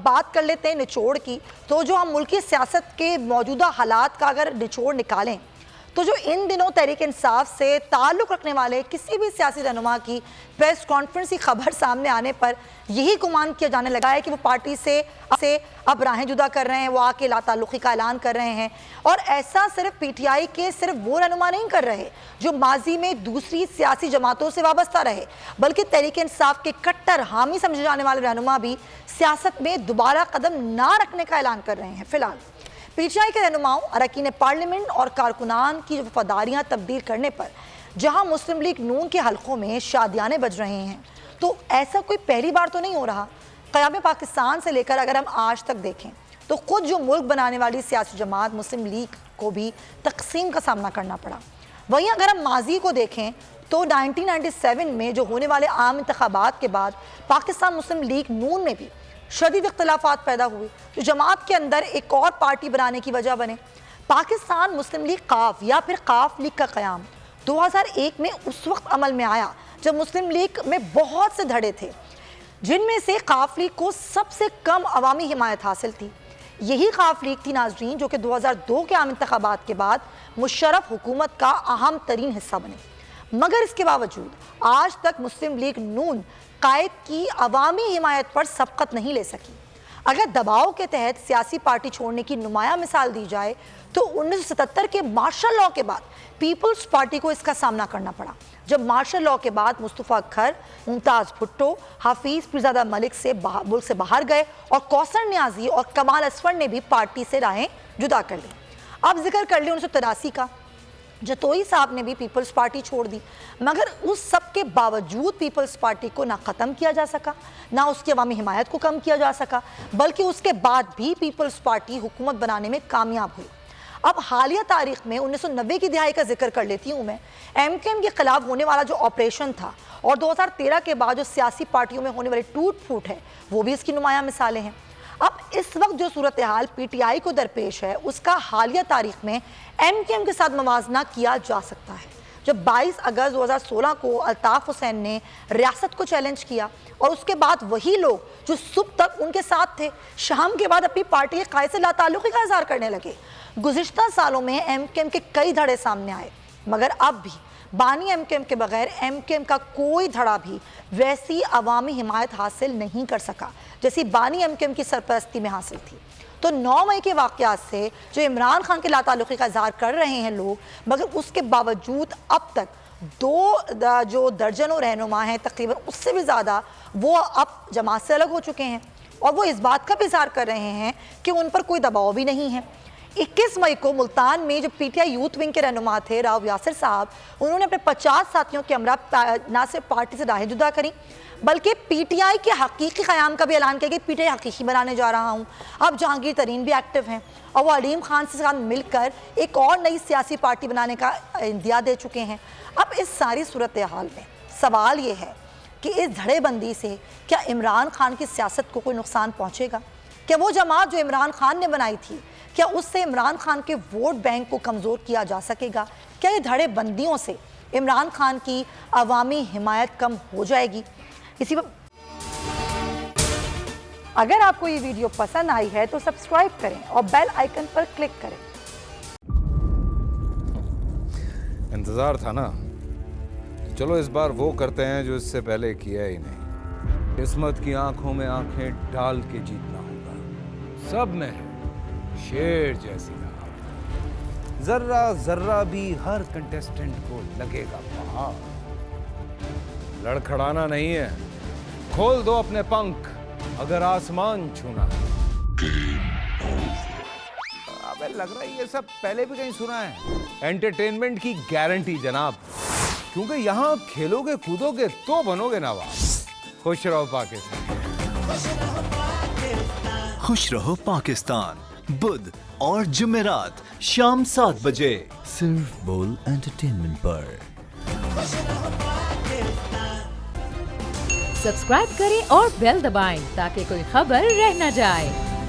بات کر لیتے ہیں نچوڑ کی، تو جو ہم ملکی سیاست کے موجودہ حالات کا اگر نچوڑ نکالیں تو جو ان دنوں تحریک انصاف سے تعلق رکھنے والے کسی بھی سیاسی رہنما کی پریس کانفرنس کی خبر سامنے آنے پر یہی گمان کیا جانے لگا ہے کہ وہ پارٹی سے اب راہیں جدا کر رہے ہیں، وہ آ کے لا تعلقی کا اعلان کر رہے ہیں. اور ایسا صرف پی ٹی آئی کے صرف وہ رہنما نہیں کر رہے جو ماضی میں دوسری سیاسی جماعتوں سے وابستہ رہے، بلکہ تحریک انصاف کے کٹر حامی سمجھے جانے والے رہنما بھی سیاست میں دوبارہ قدم نہ رکھنے کا اعلان کر رہے ہیں. فی الحال پی ٹی آئی کے رہنماؤں، اراکین پارلیمنٹ اور کارکنان کی وفاداریاں تبدیل کرنے پر جہاں مسلم لیگ نون کے حلقوں میں شادیانے بج رہے ہیں، تو ایسا کوئی پہلی بار تو نہیں ہو رہا. قیام پاکستان سے لے کر اگر ہم آج تک دیکھیں تو خود جو ملک بنانے والی سیاسی جماعت مسلم لیگ کو بھی تقسیم کا سامنا کرنا پڑا. وہیں اگر ہم ماضی کو دیکھیں تو 1997 میں جو ہونے والے عام انتخابات کے بعد پاکستان مسلم لیگ نون میں بھی شدید اختلافات پیدا ہوئے جو جماعت کے اندر ایک اور پارٹی بنانے کی وجہ بنے. پاکستان مسلم لیگ قاف یا پھر قاف لیگ کا قیام 2001 میں اس وقت عمل میں آیا جب مسلم لیگ میں بہت سے دھڑے تھے، جن میں سے قاف لیگ کو سب سے کم عوامی حمایت حاصل تھی. یہی قاف لیگ تھی ناظرین جو کہ 2002 کے عام انتخابات کے بعد مشرف حکومت کا اہم ترین حصہ بنے. مگر اس کے باوجود آج تک مسلم لیگ نون قائد کی عوامی حمایت پر سبقت نہیں لے سکی. اگر دباؤ کے تحت سیاسی پارٹی چھوڑنے کی نمایاں مثال دی جائے تو 1977 کے مارشل لاء کے بعد پیپلز پارٹی کو اس کا سامنا کرنا پڑا، جب مارشل لاء کے بعد مصطفیٰ کھر، ممتاز بھٹو، حفیظ پیرزادہ ملک سے ملک سے باہر گئے اور کوثر نیازی اور کمال اصفر نے بھی پارٹی سے راہیں جدا کر لی. اب ذکر کر لیں 1983 کا، جتوئی صاحب نے بھی پیپلز پارٹی چھوڑ دی، مگر اس سب کے باوجود پیپلز پارٹی کو نہ ختم کیا جا سکا، نہ اس کی عوامی حمایت کو کم کیا جا سکا، بلکہ اس کے بعد بھی پیپلز پارٹی حکومت بنانے میں کامیاب ہوئی. اب حالیہ تاریخ میں 1990 کی دہائی کا ذکر کر لیتی ہوں میں. ایم کیو ایم کے خلاف ہونے والا جو آپریشن تھا اور 2013 کے بعد جو سیاسی پارٹیوں میں ہونے والی ٹوٹ پھوٹ ہے، وہ بھی اس کی نمایاں مثالیں ہیں. اب اس وقت جو صورتحال پی ٹی آئی کو درپیش ہے، اس کا حالیہ تاریخ میں ایم کیو ایم کے ساتھ موازنہ کیا جا سکتا ہے. جب 22 اگست 2016 کو الطاف حسین نے ریاست کو چیلنج کیا اور اس کے بعد وہی لوگ جو صبح تک ان کے ساتھ تھے شام کے بعد اپنی پارٹی کے قائد سے لا تعلقی کا اظہار کرنے لگے. گزشتہ سالوں میں ایم کیو ایم کے کئی دھڑے سامنے آئے، مگر اب بھی بانی ایم کیو ایم کے بغیر ایم کیو ایم کا کوئی دھڑا بھی ویسی عوامی حمایت حاصل نہیں کر سکا جیسی بانی ایم کیو ایم کی سرپرستی میں حاصل تھی. تو 9 مئی کے واقعات سے جو عمران خان کے لا تعلقی کا اظہار کر رہے ہیں لوگ، مگر اس کے باوجود اب تک جو درجنوں رہنما ہیں تقریباً اس سے بھی زیادہ وہ اب جماعت سے الگ ہو چکے ہیں، اور وہ اس بات کا بھی اظہار کر رہے ہیں کہ ان پر کوئی دباؤ بھی نہیں ہے. 21 مئی کو ملتان میں جو P T I youth wing کے رہنما تھے راؤ یاسر صاحب، انہوں نے اپنے 50 ساتھیوں کے ہمراہ نہ صرف پارٹی سے راہیں جدا کریں بلکہ پی ٹی آئی کے حقیقی قیام کا بھی اعلان کیا کہ پی ٹی آئی حقیقی بنانے جا رہا ہوں. اب جہانگیر ترین بھی ایکٹیو ہیں اور وہ علیم خان سے ساتھ مل کر ایک اور نئی سیاسی پارٹی بنانے کا اندیا دے چکے ہیں. اب اس ساری صورتحال میں سوال یہ ہے کہ اس دھڑے بندی سے کیا عمران خان کی سیاست کو کوئی نقصان پہنچے گا؟ کیا وہ جماعت جو عمران خان نے بنائی تھی، کیا اس سے عمران خان کے ووٹ بینک کو کمزور کیا جا سکے گا؟ کیا یہ دھڑے بندیوں سے عمران خان کی عوامی حمایت کم ہو جائے گی؟ اسی پر اگر آپ کو یہ ویڈیو پسند آئی ہے تو سبسکرائب کریں اور بیل آئیکن پر کلک کریں. انتظار تھا نا، چلو اس بار وہ کرتے ہیں جو اس سے پہلے کیا ہی نہیں. قسمت کی آنکھوں میں آنکھیں ڈال کے جیتنا ہوگا. سب میں ہے شیر جیسی رہا، ذرہ ذرہ بھی ہر کنٹیسٹنٹ کو لگے گا پہاڑ. لڑکھڑانا نہیں ہے، کھول دو اپنے پنکھ اگر آسمان چھونا ہے. ابے لگ رہا ہے یہ سب پہلے بھی کہیں سنا ہے. انٹرٹینمنٹ کی گارنٹی جناب، کیونکہ یہاں کھیلو گے کودو گے تو بنو گے نواب. خوش رہو پاکستان. خوش رہو پاکستان بدھ اور جمعرات شام 7 بجے صرف بول انٹرٹینمنٹ پر. سبسکرائب کریں اور بیل دبائیں تاکہ کوئی خبر رہ نہ جائے.